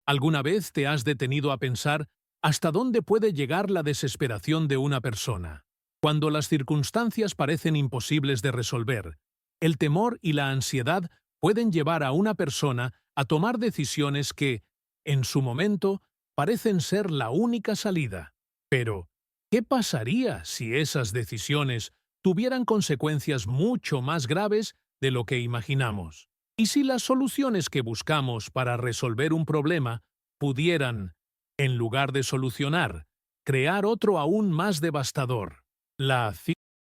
¿Alguna vez te has detenido a pensar hasta dónde puede llegar la desesperación de una persona? Cuando las circunstancias parecen imposibles de resolver, el temor y la ansiedad pueden llevar a una persona a tomar decisiones que, en su momento, parecen ser la única salida. Pero, ¿qué pasaría si esas decisiones tuvieran consecuencias mucho más graves de lo que imaginamos? ¿Y si las soluciones que buscamos para resolver un problema pudieran, en lugar de solucionar, crear otro aún más devastador?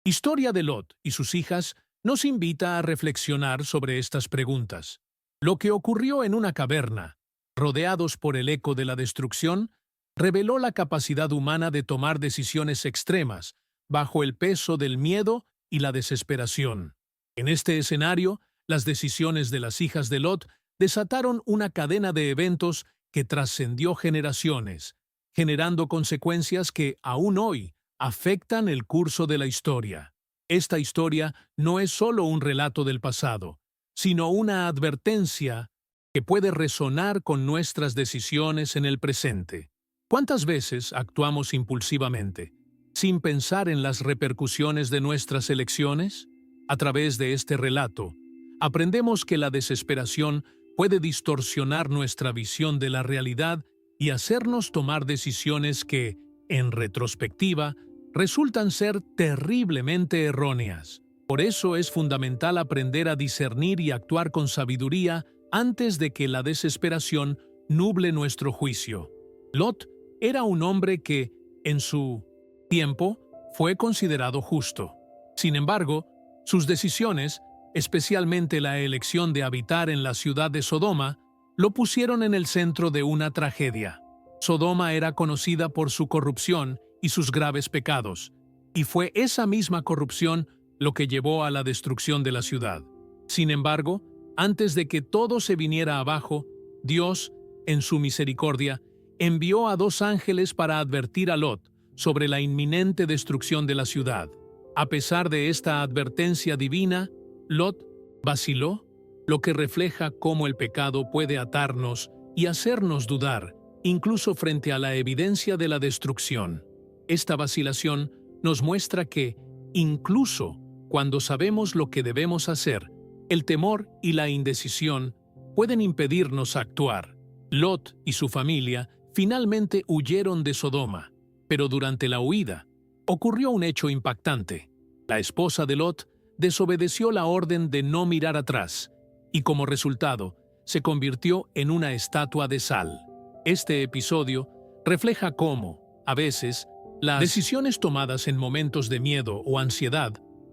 Historia de Lot y sus hijas nos invita a reflexionar sobre estas preguntas. Lo que ocurrió en una caverna, rodeados por el eco de la destrucción, reveló la capacidad humana de tomar decisiones extremas, bajo el peso del miedo y la desesperación. En este escenario, las decisiones de las hijas de Lot desataron una cadena de eventos que trascendió generaciones, generando consecuencias que, aún hoy, afectan el curso de la historia. Esta historia no es solo un relato del pasado, sino una advertencia que puede resonar con nuestras decisiones en el presente. ¿Cuántas veces actuamos impulsivamente, sin pensar en las repercusiones de nuestras elecciones? A través de este relato, aprendemos que la desesperación puede distorsionar nuestra visión de la realidad y hacernos tomar decisiones que, en retrospectiva, resultan ser terriblemente erróneas. Por eso es fundamental aprender a discernir y actuar con sabiduría antes de que la desesperación nuble nuestro juicio. Lot era un hombre que, en su tiempo, fue considerado justo. Sin embargo, sus decisiones, especialmente la elección de habitar en la ciudad de Sodoma, lo pusieron en el centro de una tragedia. Sodoma era conocida por su corrupción y sus graves pecados, y fue esa misma corrupción lo que llevó a la destrucción de la ciudad. Sin embargo, antes de que todo se viniera abajo, Dios, en su misericordia, envió a 2 ángeles para advertir a Lot sobre la inminente destrucción de la ciudad. A pesar de esta advertencia divina, Lot vaciló, lo que refleja cómo el pecado puede atarnos y hacernos dudar, incluso frente a la evidencia de la destrucción. Esta vacilación nos muestra que, incluso cuando sabemos lo que debemos hacer, el temor y la indecisión pueden impedirnos actuar. Lot y su familia finalmente huyeron de Sodoma, pero durante la huida ocurrió un hecho impactante. La esposa de Lot desobedeció la orden de no mirar atrás y, como resultado, se convirtió en una estatua de sal. Este episodio refleja cómo, a veces, las decisiones tomadas en momentos de miedo o ansiedad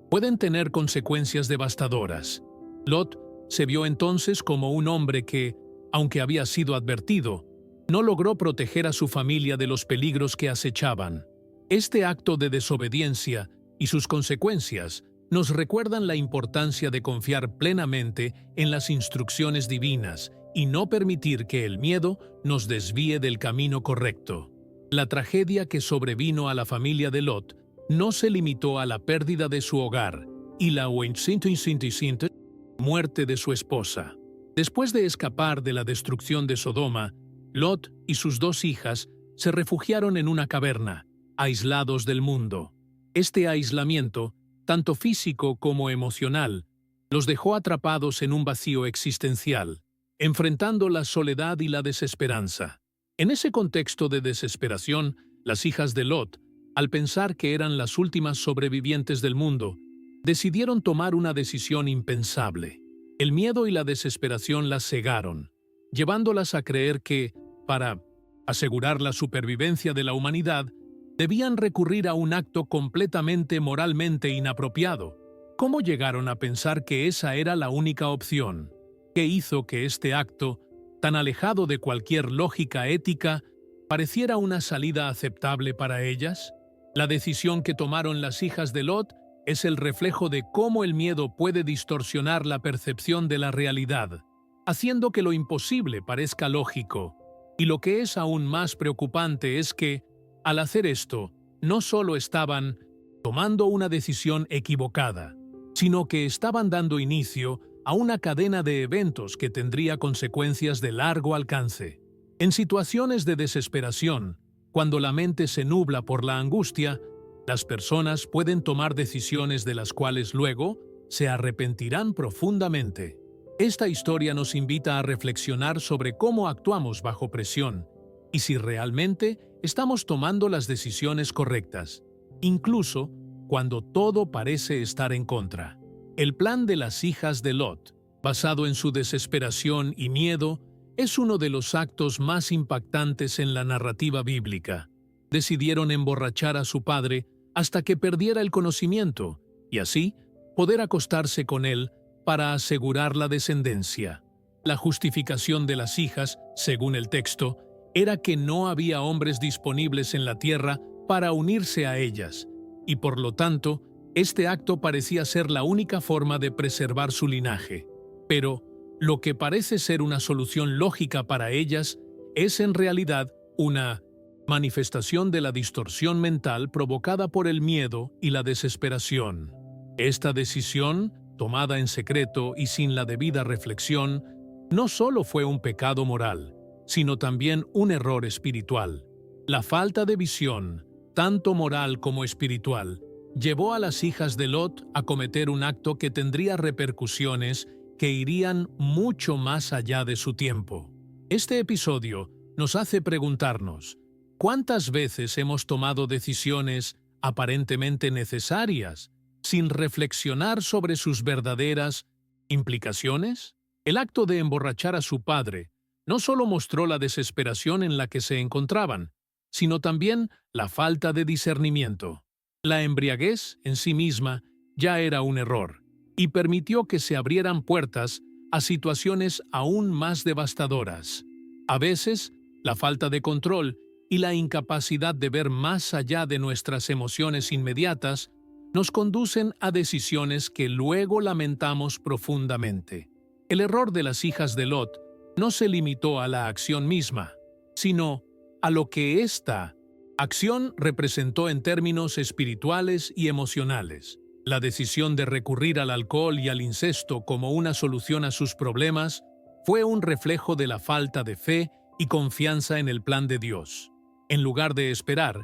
pueden tener consecuencias devastadoras. Lot se vio entonces como un hombre que, aunque había sido advertido, no logró proteger a su familia de los peligros que acechaban. Este acto de desobediencia y sus consecuencias nos recuerdan la importancia de confiar plenamente en las instrucciones divinas y no permitir que el miedo nos desvíe del camino correcto. La tragedia que sobrevino a la familia de Lot no se limitó a la pérdida de su hogar y la muerte de su esposa. Después de escapar de la destrucción de Sodoma, Lot y sus 2 hijas se refugiaron en una caverna, aislados del mundo. Este aislamiento, tanto físico como emocional, los dejó atrapados en un vacío existencial, enfrentando la soledad y la desesperanza. En ese contexto de desesperación, las hijas de Lot, al pensar que eran las últimas sobrevivientes del mundo, decidieron tomar una decisión impensable. El miedo y la desesperación las cegaron, llevándolas a creer que, para asegurar la supervivencia de la humanidad, debían recurrir a un acto completamente moralmente inapropiado. ¿Cómo llegaron a pensar que esa era la única opción? ¿Qué hizo que este acto, tan alejado de cualquier lógica ética, pareciera una salida aceptable para ellas? La decisión que tomaron las hijas de Lot es el reflejo de cómo el miedo puede distorsionar la percepción de la realidad, haciendo que lo imposible parezca lógico. Y lo que es aún más preocupante es que, al hacer esto, no solo estaban tomando una decisión equivocada, sino que estaban dando inicio a una cadena de eventos que tendría consecuencias de largo alcance. En situaciones de desesperación, cuando la mente se nubla por la angustia, las personas pueden tomar decisiones de las cuales luego se arrepentirán profundamente. Esta historia nos invita a reflexionar sobre cómo actuamos bajo presión y si realmente estamos tomando las decisiones correctas, incluso cuando todo parece estar en contra. El plan de las hijas de Lot, basado en su desesperación y miedo, es uno de los actos más impactantes en la narrativa bíblica. Decidieron emborrachar a su padre hasta que perdiera el conocimiento y así poder acostarse con él para asegurar la descendencia. La justificación de las hijas, según el texto, era que no había hombres disponibles en la tierra para unirse a ellas, y por lo tanto, este acto parecía ser la única forma de preservar su linaje. Pero lo que parece ser una solución lógica para ellas es en realidad una manifestación de la distorsión mental provocada por el miedo y la desesperación. Esta decisión, tomada en secreto y sin la debida reflexión, no solo fue un pecado moral, sino también un error espiritual. La falta de visión, tanto moral como espiritual, llevó a las hijas de Lot a cometer un acto que tendría repercusiones que irían mucho más allá de su tiempo. Este episodio nos hace preguntarnos, ¿cuántas veces hemos tomado decisiones aparentemente necesarias sin reflexionar sobre sus verdaderas implicaciones? El acto de emborrachar a su padre no solo mostró la desesperación en la que se encontraban, sino también la falta de discernimiento. La embriaguez en sí misma ya era un error, y permitió que se abrieran puertas a situaciones aún más devastadoras. A veces, la falta de control y la incapacidad de ver más allá de nuestras emociones inmediatas nos conducen a decisiones que luego lamentamos profundamente. El error de las hijas de Lot no se limitó a la acción misma, sino a lo que esta acción representó en términos espirituales y emocionales. La decisión de recurrir al alcohol y al incesto como una solución a sus problemas fue un reflejo de la falta de fe y confianza en el plan de Dios. En lugar de esperar,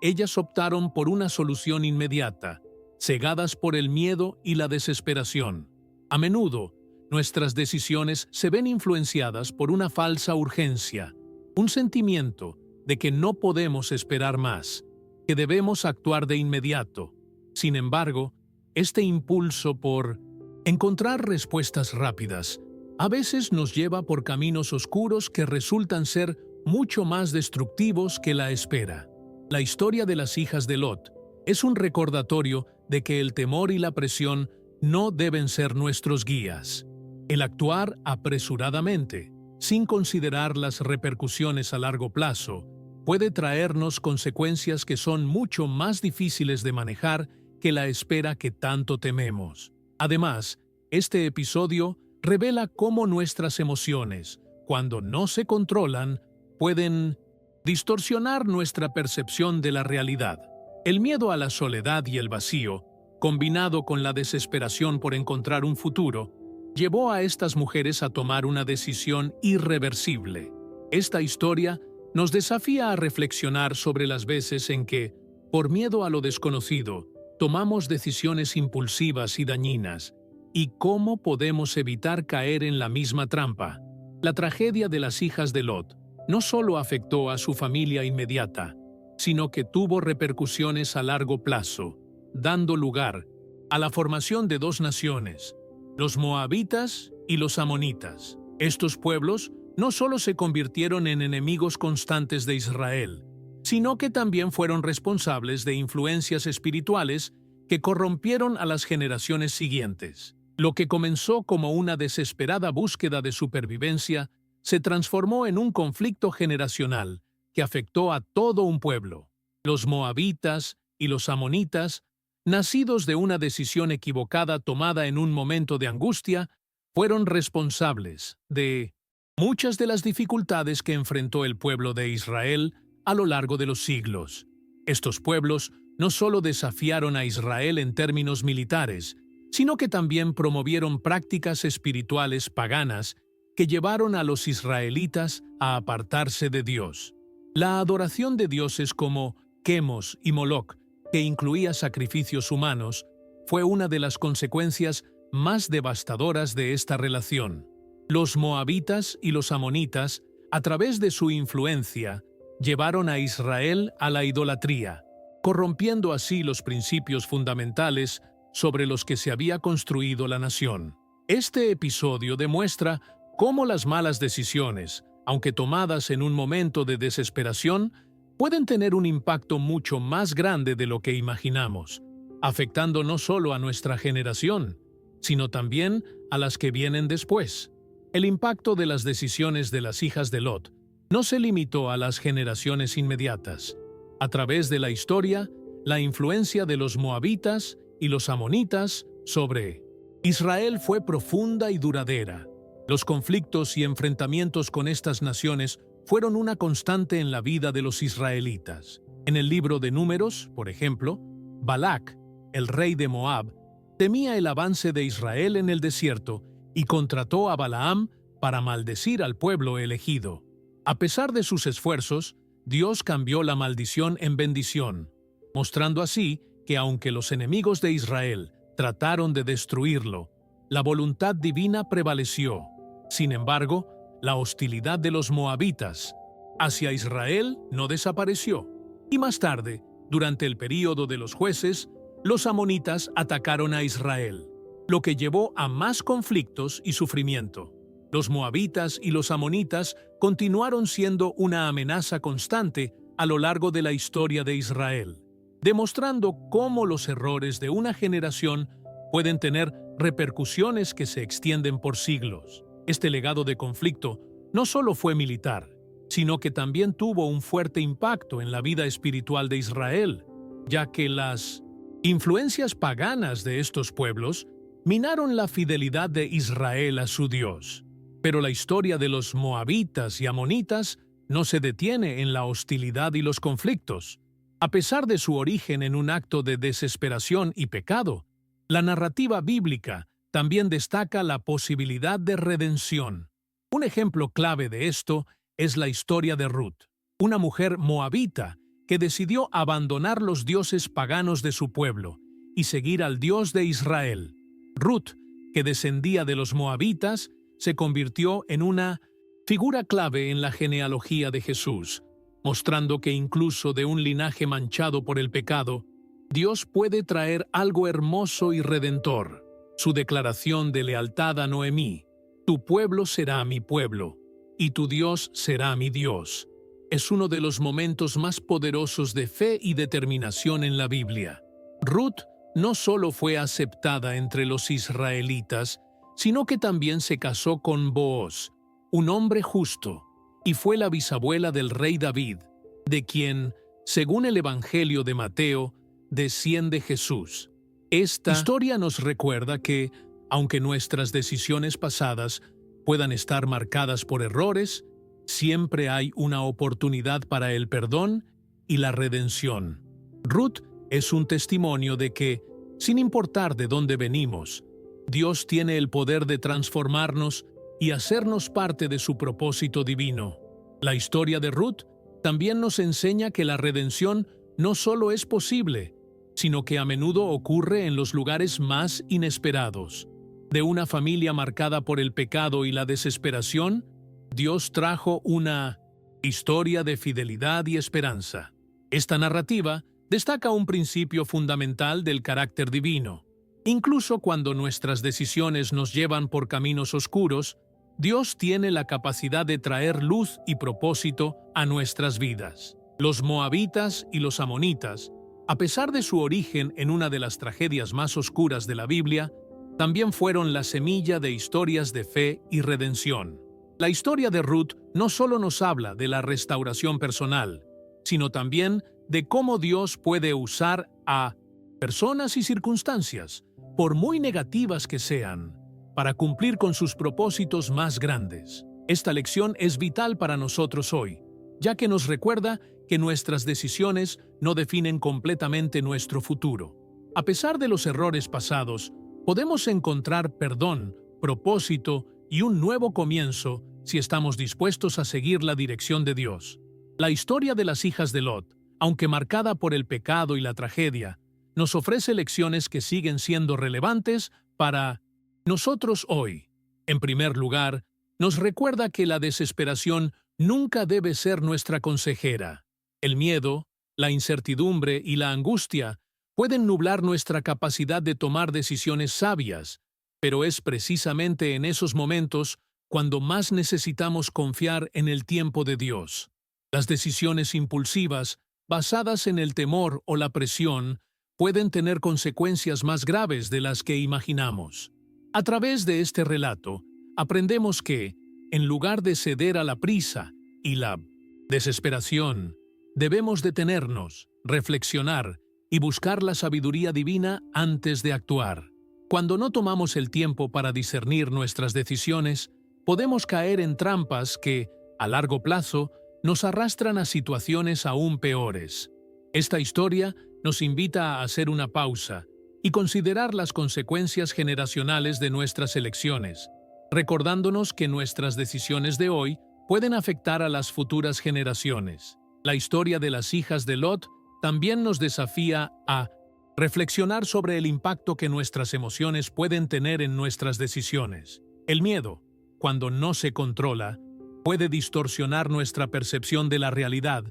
ellas optaron por una solución inmediata, cegadas por el miedo y la desesperación. A menudo, nuestras decisiones se ven influenciadas por una falsa urgencia, un sentimiento de que no podemos esperar más, que debemos actuar de inmediato. Sin embargo, este impulso por encontrar respuestas rápidas a veces nos lleva por caminos oscuros que resultan ser mucho más destructivos que la espera. La historia de las hijas de Lot es un recordatorio de que el temor y la presión no deben ser nuestros guías. El actuar apresuradamente, sin considerar las repercusiones a largo plazo, puede traernos consecuencias que son mucho más difíciles de manejar que la espera que tanto tememos. Además, este episodio revela cómo nuestras emociones, cuando no se controlan, pueden distorsionar nuestra percepción de la realidad. El miedo a la soledad y el vacío, combinado con la desesperación por encontrar un futuro, llevó a estas mujeres a tomar una decisión irreversible. Esta historia nos desafía a reflexionar sobre las veces en que, por miedo a lo desconocido, tomamos decisiones impulsivas y dañinas, y cómo podemos evitar caer en la misma trampa. La tragedia de las hijas de Lot no solo afectó a su familia inmediata, sino que tuvo repercusiones a largo plazo, dando lugar a la formación de dos naciones, los moabitas y los amonitas. Estos pueblos no solo se convirtieron en enemigos constantes de Israel, sino que también fueron responsables de influencias espirituales que corrompieron a las generaciones siguientes. Lo que comenzó como una desesperada búsqueda de supervivencia se transformó en un conflicto generacional que afectó a todo un pueblo. Los moabitas y los amonitas, nacidos de una decisión equivocada tomada en un momento de angustia, fueron responsables de muchas de las dificultades que enfrentó el pueblo de Israel a lo largo de los siglos. Estos pueblos no solo desafiaron a Israel en términos militares, sino que también promovieron prácticas espirituales paganas que llevaron a los israelitas a apartarse de Dios. La adoración de dioses como Quemos y Moloc, que incluía sacrificios humanos, fue una de las consecuencias más devastadoras de esta relación. Los moabitas y los amonitas, a través de su influencia, llevaron a Israel a la idolatría, corrompiendo así los principios fundamentales sobre los que se había construido la nación. Este episodio demuestra cómo las malas decisiones, aunque tomadas en un momento de desesperación, pueden tener un impacto mucho más grande de lo que imaginamos, afectando no solo a nuestra generación, sino también a las que vienen después. El impacto de las decisiones de las hijas de Lot no se limitó a las generaciones inmediatas. A través de la historia, la influencia de los moabitas y los amonitas sobre Israel fue profunda y duradera. Los conflictos y enfrentamientos con estas naciones fueron una constante en la vida de los israelitas. En el libro de Números, por ejemplo, Balac, el rey de Moab, temía el avance de Israel en el desierto y contrató a Balaam para maldecir al pueblo elegido. A pesar de sus esfuerzos, Dios cambió la maldición en bendición, mostrando así que aunque los enemigos de Israel trataron de destruirlo, la voluntad divina prevaleció. Sin embargo, la hostilidad de los moabitas hacia Israel no desapareció. Y más tarde, durante el período de los jueces, los amonitas atacaron a Israel, lo que llevó a más conflictos y sufrimiento. Los moabitas y los amonitas continuaron siendo una amenaza constante a lo largo de la historia de Israel, demostrando cómo los errores de una generación pueden tener repercusiones que se extienden por siglos. Este legado de conflicto no solo fue militar, sino que también tuvo un fuerte impacto en la vida espiritual de Israel, ya que las influencias paganas de estos pueblos minaron la fidelidad de Israel a su Dios. Pero la historia de los moabitas y amonitas no se detiene en la hostilidad y los conflictos. A pesar de su origen en un acto de desesperación y pecado, la narrativa bíblica también destaca la posibilidad de redención. Un ejemplo clave de esto es la historia de Ruth, una mujer moabita que decidió abandonar los dioses paganos de su pueblo y seguir al Dios de Israel. Ruth, que descendía de los moabitas, se convirtió en una figura clave en la genealogía de Jesús, mostrando que incluso de un linaje manchado por el pecado, Dios puede traer algo hermoso y redentor. Su declaración de lealtad a Noemí: «Tu pueblo será mi pueblo, y tu Dios será mi Dios», es uno de los momentos más poderosos de fe y determinación en la Biblia. Ruth no solo fue aceptada entre los israelitas, sino que también se casó con Booz, un hombre justo, y fue la bisabuela del rey David, de quien, según el Evangelio de Mateo, desciende Jesús. Esta historia nos recuerda que, aunque nuestras decisiones pasadas puedan estar marcadas por errores, siempre hay una oportunidad para el perdón y la redención. Ruth es un testimonio de que, sin importar de dónde venimos, Dios tiene el poder de transformarnos y hacernos parte de su propósito divino. La historia de Ruth también nos enseña que la redención no solo es posible, sino que a menudo ocurre en los lugares más inesperados. De una familia marcada por el pecado y la desesperación, Dios trajo una historia de fidelidad y esperanza. Esta narrativa destaca un principio fundamental del carácter divino. Incluso cuando nuestras decisiones nos llevan por caminos oscuros, Dios tiene la capacidad de traer luz y propósito a nuestras vidas. Los moabitas y los amonitas, a pesar de su origen en una de las tragedias más oscuras de la Biblia, también fueron la semilla de historias de fe y redención. La historia de Ruth no solo nos habla de la restauración personal, sino también de cómo Dios puede usar a personas y circunstancias, por muy negativas que sean, para cumplir con sus propósitos más grandes. Esta lección es vital para nosotros hoy, ya que nos recuerda que nuestras decisiones no definen completamente nuestro futuro. A pesar de los errores pasados, podemos encontrar perdón, propósito y un nuevo comienzo si estamos dispuestos a seguir la dirección de Dios. La historia de las hijas de Lot, aunque marcada por el pecado y la tragedia, nos ofrece lecciones que siguen siendo relevantes para nosotros hoy. En primer lugar, nos recuerda que la desesperación nunca debe ser nuestra consejera. El miedo, la incertidumbre y la angustia pueden nublar nuestra capacidad de tomar decisiones sabias, pero es precisamente en esos momentos cuando más necesitamos confiar en el tiempo de Dios. Las decisiones impulsivas, basadas en el temor o la presión, pueden tener consecuencias más graves de las que imaginamos. A través de este relato, aprendemos que, en lugar de ceder a la prisa y la desesperación, debemos detenernos, reflexionar y buscar la sabiduría divina antes de actuar. Cuando no tomamos el tiempo para discernir nuestras decisiones, podemos caer en trampas que, a largo plazo, nos arrastran a situaciones aún peores. Esta historia nos invita a hacer una pausa y considerar las consecuencias generacionales de nuestras elecciones, recordándonos que nuestras decisiones de hoy pueden afectar a las futuras generaciones. La historia de las hijas de Lot también nos desafía a reflexionar sobre el impacto que nuestras emociones pueden tener en nuestras decisiones. El miedo, cuando no se controla, puede distorsionar nuestra percepción de la realidad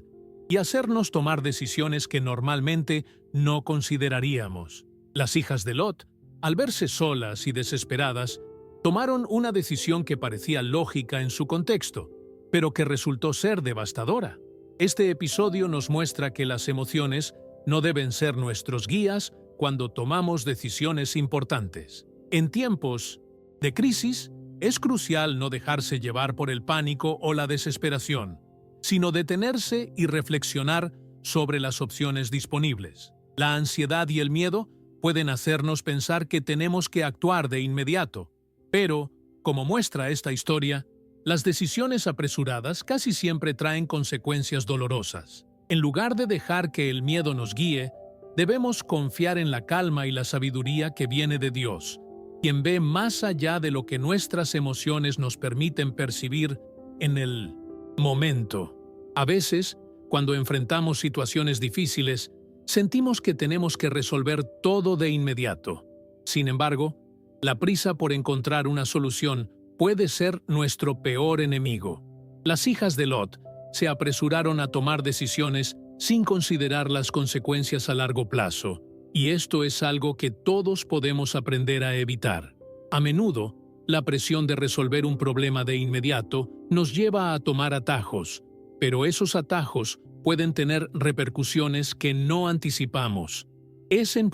y hacernos tomar decisiones que normalmente no consideraríamos. Las hijas de Lot, al verse solas y desesperadas, tomaron una decisión que parecía lógica en su contexto, pero que resultó ser devastadora. Este episodio nos muestra que las emociones no deben ser nuestros guías cuando tomamos decisiones importantes. En tiempos de crisis, es crucial no dejarse llevar por el pánico o la desesperación, sino detenerse y reflexionar sobre las opciones disponibles. La ansiedad y el miedo pueden hacernos pensar que tenemos que actuar de inmediato, pero, como muestra esta historia, las decisiones apresuradas casi siempre traen consecuencias dolorosas. En lugar de dejar que el miedo nos guíe, debemos confiar en la calma y la sabiduría que viene de Dios, quien ve más allá de lo que nuestras emociones nos permiten percibir en el momento. A veces, cuando enfrentamos situaciones difíciles, sentimos que tenemos que resolver todo de inmediato. Sin embargo, la prisa por encontrar una solución puede ser nuestro peor enemigo. Las hijas de Lot se apresuraron a tomar decisiones sin considerar las consecuencias a largo plazo, y esto es algo que todos podemos aprender a evitar. A menudo, la presión de resolver un problema de inmediato nos lleva a tomar atajos, pero esos atajos pueden tener repercusiones que no anticipamos. Es en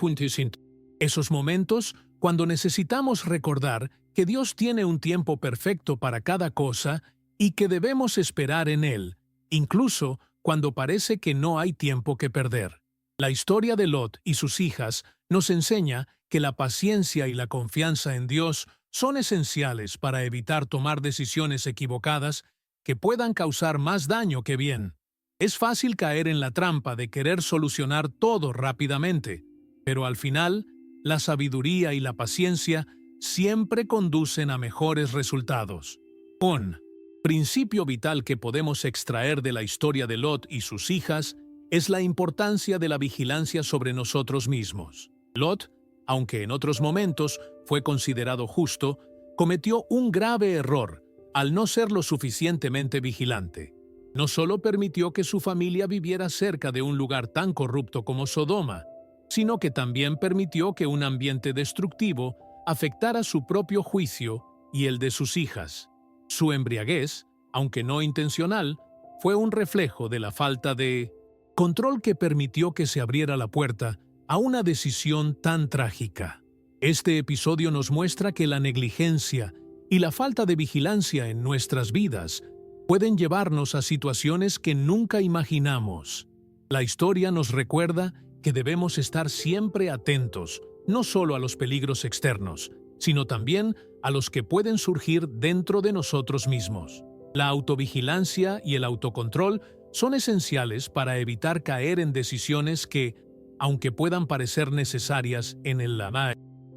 esos momentos cuando necesitamos recordar que Dios tiene un tiempo perfecto para cada cosa y que debemos esperar en Él, incluso cuando parece que no hay tiempo que perder. La historia de Lot y sus hijas nos enseña que la paciencia y la confianza en Dios son esenciales para evitar tomar decisiones equivocadas que puedan causar más daño que bien. Es fácil caer en la trampa de querer solucionar todo rápidamente, pero al final, la sabiduría y la paciencia siempre conducen a mejores resultados. Un principio vital que podemos extraer de la historia de Lot y sus hijas es la importancia de la vigilancia sobre nosotros mismos. Lot, aunque en otros momentos fue considerado justo, cometió un grave error al no ser lo suficientemente vigilante. No solo permitió que su familia viviera cerca de un lugar tan corrupto como Sodoma, sino que también permitió que un ambiente destructivo afectara su propio juicio y el de sus hijas. Su embriaguez, aunque no intencional, fue un reflejo de la falta de control que permitió que se abriera la puerta a una decisión tan trágica. Este episodio nos muestra que la negligencia y la falta de vigilancia en nuestras vidas pueden llevarnos a situaciones que nunca imaginamos. La historia nos recuerda que debemos estar siempre atentos, no solo a los peligros externos, sino también a los que pueden surgir dentro de nosotros mismos. La autovigilancia y el autocontrol son esenciales para evitar caer en decisiones que, aunque puedan parecer necesarias en el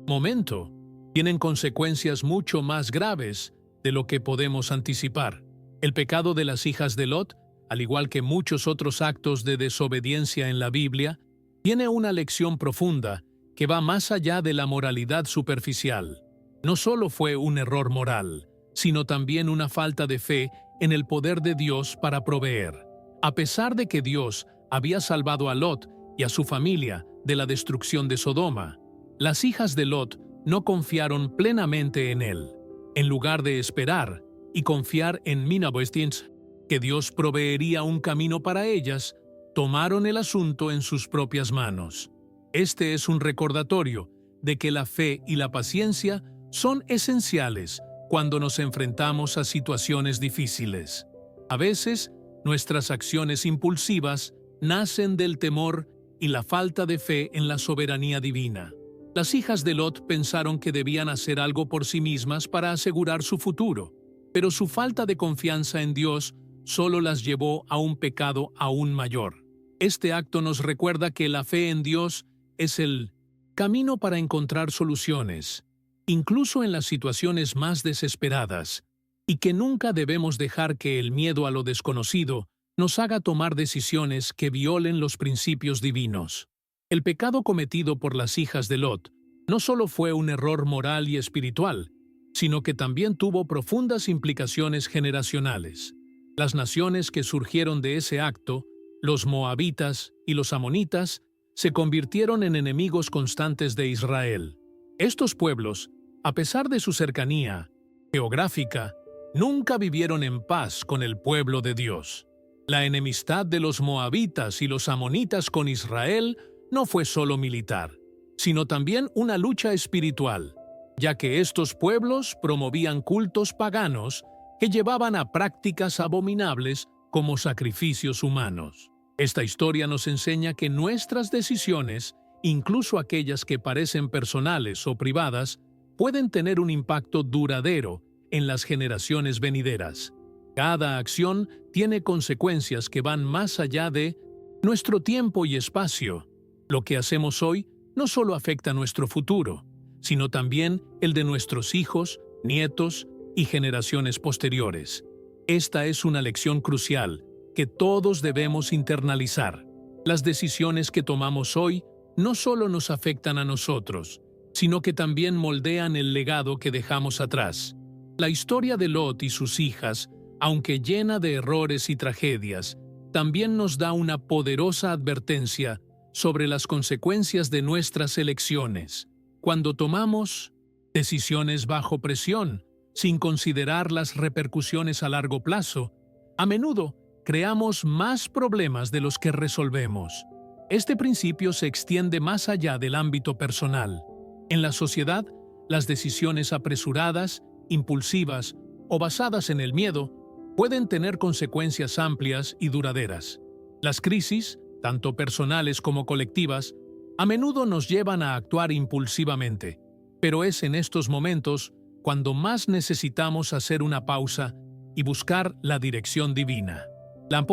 momento, tienen consecuencias mucho más graves de lo que podemos anticipar. El pecado de las hijas de Lot, al igual que muchos otros actos de desobediencia en la Biblia, tiene una lección profunda que va más allá de la moralidad superficial. No solo fue un error moral, sino también una falta de fe en el poder de Dios para proveer. A pesar de que Dios había salvado a Lot y a su familia de la destrucción de Sodoma, las hijas de Lot no confiaron plenamente en él. En lugar de esperar y confiar en Minabostins, que Dios proveería un camino para ellas, tomaron el asunto en sus propias manos. Este es un recordatorio de que la fe y la paciencia son esenciales cuando nos enfrentamos a situaciones difíciles. A veces, nuestras acciones impulsivas nacen del temor y la falta de fe en la soberanía divina. Las hijas de Lot pensaron que debían hacer algo por sí mismas para asegurar su futuro, pero su falta de confianza en Dios solo las llevó a un pecado aún mayor. Este acto nos recuerda que la fe en Dios es el camino para encontrar soluciones, incluso en las situaciones más desesperadas, y que nunca debemos dejar que el miedo a lo desconocido nos haga tomar decisiones que violen los principios divinos. El pecado cometido por las hijas de Lot no solo fue un error moral y espiritual, sino que también tuvo profundas implicaciones generacionales. Las naciones que surgieron de ese acto, los moabitas y los amonitas, se convirtieron en enemigos constantes de Israel. Estos pueblos, a pesar de su cercanía geográfica, nunca vivieron en paz con el pueblo de Dios. La enemistad de los moabitas y los amonitas con Israel no fue solo militar, sino también una lucha espiritual, ya que estos pueblos promovían cultos paganos que llevaban a prácticas abominables como sacrificios humanos. Esta historia nos enseña que nuestras decisiones, incluso aquellas que parecen personales o privadas, pueden tener un impacto duradero en las generaciones venideras. Cada acción tiene consecuencias que van más allá de nuestro tiempo y espacio. Lo que hacemos hoy no solo afecta nuestro futuro, sino también el de nuestros hijos, nietos y generaciones posteriores. Esta es una lección crucial que todos debemos internalizar. Las decisiones que tomamos hoy no solo nos afectan a nosotros, sino que también moldean el legado que dejamos atrás. La historia de Lot y sus hijas, aunque llena de errores y tragedias, también nos da una poderosa advertencia sobre las consecuencias de nuestras elecciones. Cuando tomamos decisiones bajo presión, sin considerar las repercusiones a largo plazo, a menudo creamos más problemas de los que resolvemos. Este principio se extiende más allá del ámbito personal. En la sociedad, las decisiones apresuradas, impulsivas o basadas en el miedo pueden tener consecuencias amplias y duraderas. Las crisis, tanto personales como colectivas, a menudo nos llevan a actuar impulsivamente, pero es en estos momentos cuando más necesitamos hacer una pausa y buscar la dirección divina. La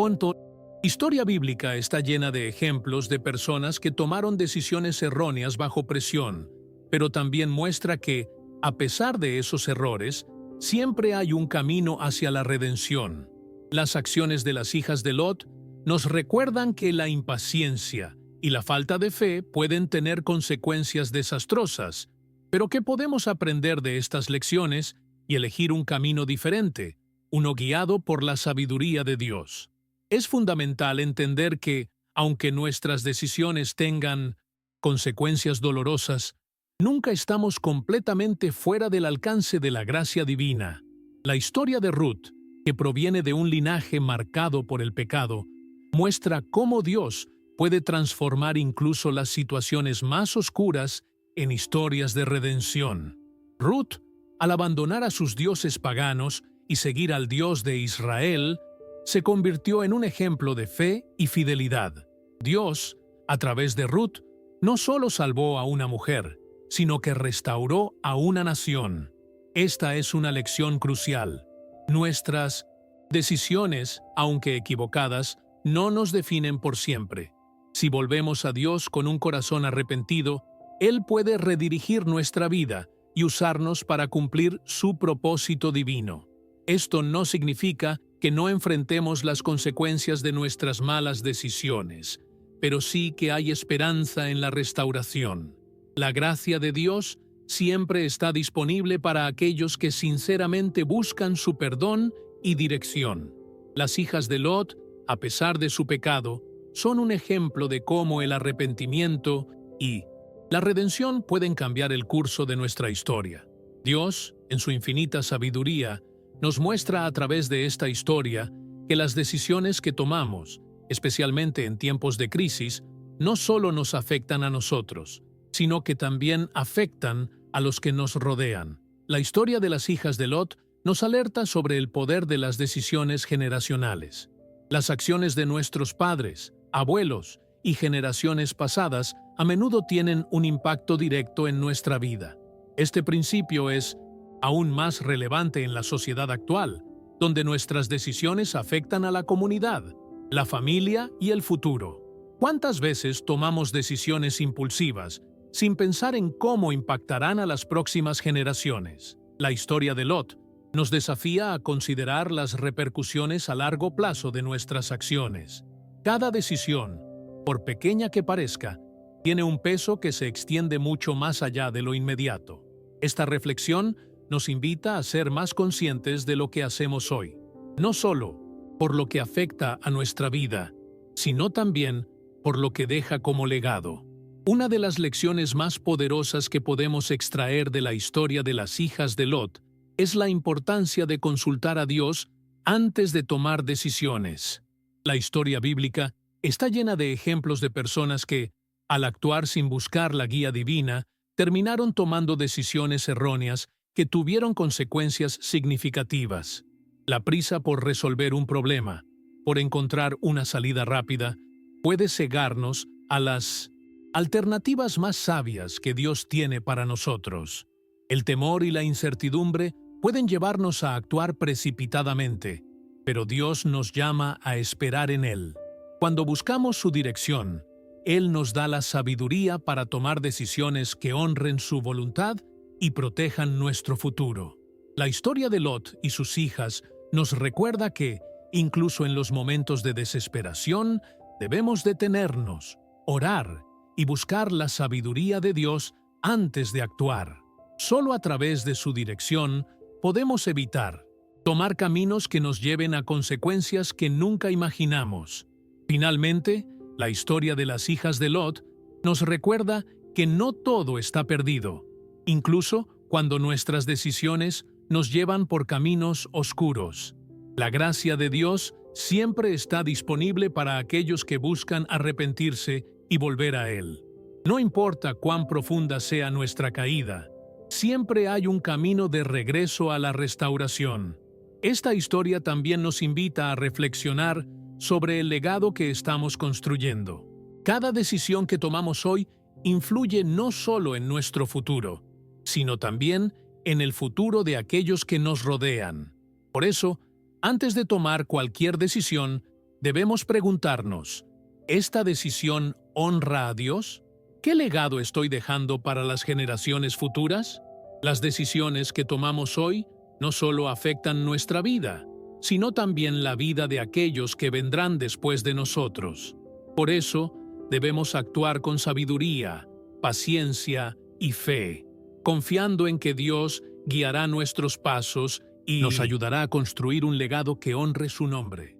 historia bíblica está llena de ejemplos de personas que tomaron decisiones erróneas bajo presión, pero también muestra que, a pesar de esos errores, siempre hay un camino hacia la redención. Las acciones de las hijas de Lot nos recuerdan que la impaciencia y la falta de fe pueden tener consecuencias desastrosas, pero que podemos aprender de estas lecciones y elegir un camino diferente, uno guiado por la sabiduría de Dios. Es fundamental entender que, aunque nuestras decisiones tengan consecuencias dolorosas, nunca estamos completamente fuera del alcance de la gracia divina. La historia de Ruth, que proviene de un linaje marcado por el pecado, muestra cómo Dios puede transformar incluso las situaciones más oscuras en historias de redención. Ruth, al abandonar a sus dioses paganos y seguir al Dios de Israel, se convirtió en un ejemplo de fe y fidelidad. Dios, a través de Ruth, no solo salvó a una mujer, sino que restauró a una nación. Esta es una lección crucial. Nuestras decisiones, aunque equivocadas, no nos definen por siempre. Si volvemos a Dios con un corazón arrepentido, Él puede redirigir nuestra vida y usarnos para cumplir su propósito divino. Esto no significa que no enfrentemos las consecuencias de nuestras malas decisiones, pero sí que hay esperanza en la restauración. La gracia de Dios siempre está disponible para aquellos que sinceramente buscan su perdón y dirección. Las hijas de Lot, a pesar de su pecado, son un ejemplo de cómo el arrepentimiento y la redención pueden cambiar el curso de nuestra historia. Dios, en su infinita sabiduría, nos muestra a través de esta historia que las decisiones que tomamos, especialmente en tiempos de crisis, no solo nos afectan a nosotros, sino que también afectan a los que nos rodean. La historia de las hijas de Lot nos alerta sobre el poder de las decisiones generacionales. Las acciones de nuestros padres, abuelos y generaciones pasadas a menudo tienen un impacto directo en nuestra vida. Este principio es aún más relevante en la sociedad actual, donde nuestras decisiones afectan a la comunidad, la familia y el futuro. ¿Cuántas veces tomamos decisiones impulsivas sin pensar en cómo impactarán a las próximas generaciones? La historia de Lot nos desafía a considerar las repercusiones a largo plazo de nuestras acciones. Cada decisión, por pequeña que parezca, tiene un peso que se extiende mucho más allá de lo inmediato. Esta reflexión nos invita a ser más conscientes de lo que hacemos hoy, no solo por lo que afecta a nuestra vida, sino también por lo que deja como legado. Una de las lecciones más poderosas que podemos extraer de la historia de las hijas de Lot es la importancia de consultar a Dios antes de tomar decisiones. La historia bíblica está llena de ejemplos de personas que, al actuar sin buscar la guía divina, terminaron tomando decisiones erróneas que tuvieron consecuencias significativas. La prisa por resolver un problema, por encontrar una salida rápida, puede cegarnos a las alternativas más sabias que Dios tiene para nosotros. El temor y la incertidumbre pueden llevarnos a actuar precipitadamente, pero Dios nos llama a esperar en Él. Cuando buscamos su dirección, Él nos da la sabiduría para tomar decisiones que honren su voluntad y protejan nuestro futuro. La historia de Lot y sus hijas nos recuerda que, incluso en los momentos de desesperación, debemos detenernos, orar y buscar la sabiduría de Dios antes de actuar. Solo a través de su dirección podemos evitar tomar caminos que nos lleven a consecuencias que nunca imaginamos. Finalmente, la historia de las hijas de Lot nos recuerda que no todo está perdido, incluso cuando nuestras decisiones nos llevan por caminos oscuros. La gracia de Dios siempre está disponible para aquellos que buscan arrepentirse y volver a Él. No importa cuán profunda sea nuestra caída, siempre hay un camino de regreso a la restauración. Esta historia también nos invita a reflexionar sobre el legado que estamos construyendo. Cada decisión que tomamos hoy influye no solo en nuestro futuro, sino también en el futuro de aquellos que nos rodean. Por eso, antes de tomar cualquier decisión, debemos preguntarnos, ¿esta decisión honra a Dios? ¿Qué legado estoy dejando para las generaciones futuras? Las decisiones que tomamos hoy no solo afectan nuestra vida, sino también la vida de aquellos que vendrán después de nosotros. Por eso, debemos actuar con sabiduría, paciencia y fe, confiando en que Dios guiará nuestros pasos y nos ayudará a construir un legado que honre su nombre.